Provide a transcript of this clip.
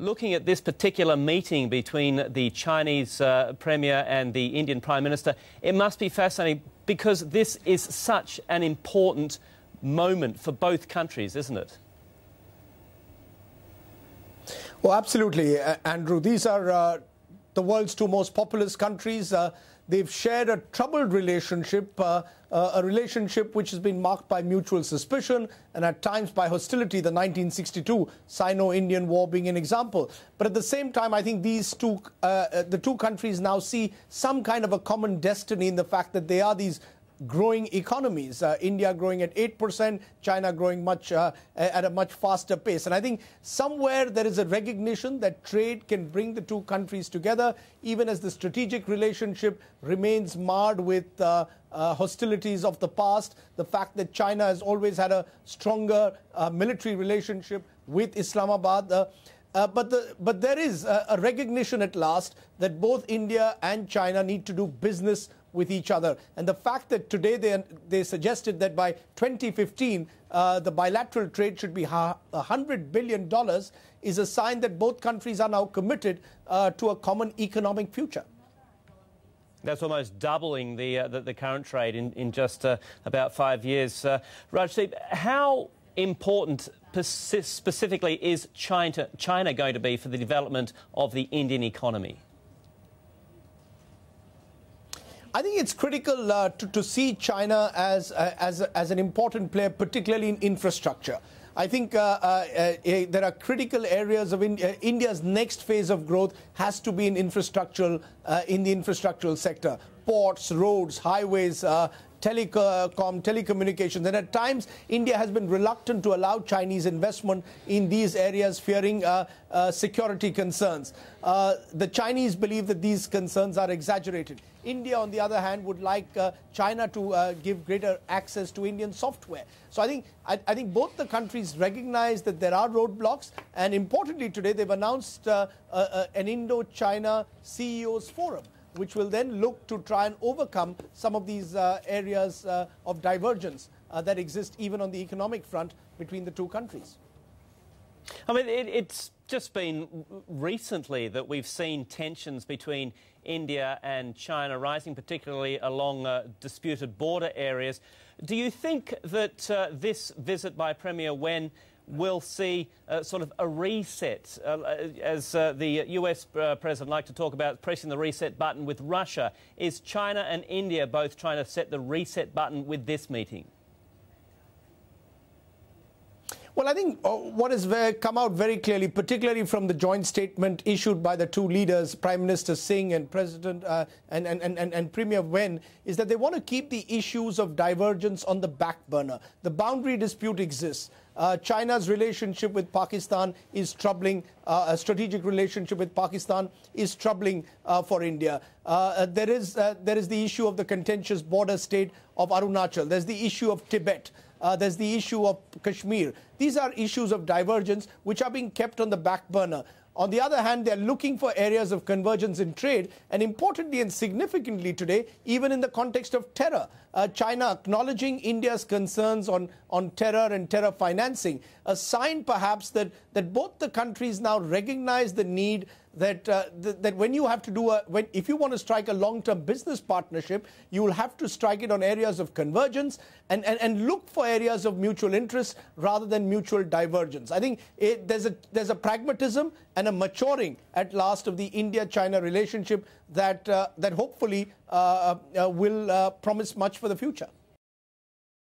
Looking at this particular meeting between the Chinese Premier and the Indian Prime Minister, it must be fascinating because this is such an important moment for both countries, isn't it? Well, absolutely, Andrew. These are the world's two most populous countries. They've shared a troubled relationship, a relationship which has been marked by mutual suspicion and at times by hostility, the 1962 Sino-Indian War being an example. But at the same time, I think the two countries now see some kind of a common destiny in the fact that they are these growing economies, India growing at 8%, China growing at a much faster pace. And I think somewhere there is a recognition that trade can bring the two countries together, even as the strategic relationship remains marred with hostilities of the past. The fact that China has always had a stronger military relationship with Islamabad. But there is a recognition at last that both India and China need to do business with each other. And the fact that today they suggested that by 2015 the bilateral trade should be $100 billion is a sign that both countries are now committed to a common economic future. That's almost doubling the current trade in just about 5 years. Rajdeep, how important specifically is China going to be for the development of the Indian economy? I think it's critical to see China as an important player, particularly in infrastructure. I think there are critical areas of India's next phase of growth has to be in the infrastructural sector: ports, roads, highways, telecommunications. And at times, India has been reluctant to allow Chinese investment in these areas, fearing security concerns. The Chinese believe that these concerns are exaggerated. India, on the other hand, would like China to give greater access to Indian software. So I think both the countries recognize that there are roadblocks. And importantly, today they've announced an Indo-China CEOs Forum, which will then look to try and overcome some of these areas of divergence that exist even on the economic front between the two countries. I mean, it's just been recently that we've seen tensions between India and China rising, particularly along disputed border areas. Do you think that this visit by Premier Wen will see sort of a reset, as the US president liked to talk about pressing the reset button with Russia? Is China and India both trying to set the reset button with this meeting? Well, I think what has come out very clearly, particularly from the joint statement issued by the two leaders, Prime Minister Singh and President and Premier Wen, is that they want to keep the issues of divergence on the back burner. The boundary dispute exists. China's relationship with Pakistan is troubling. A strategic relationship with Pakistan is troubling for India. There is the issue of the contentious border state of Arunachal. There's the issue of Tibet. There's the issue of Kashmir. These are issues of divergence which are being kept on the back burner. On the other hand, they're looking for areas of convergence in trade, and importantly and significantly today, even in the context of terror. China acknowledging India's concerns on terror and terror financing, a sign perhaps that both the countries now recognize the need that when you have to do if you want to strike a long-term business partnership, you will have to strike it on areas of convergence and look for areas of mutual interest rather than mutual divergence. I think there's a pragmatism and a maturing at last of the India-China relationship that hopefully will promise much for the future.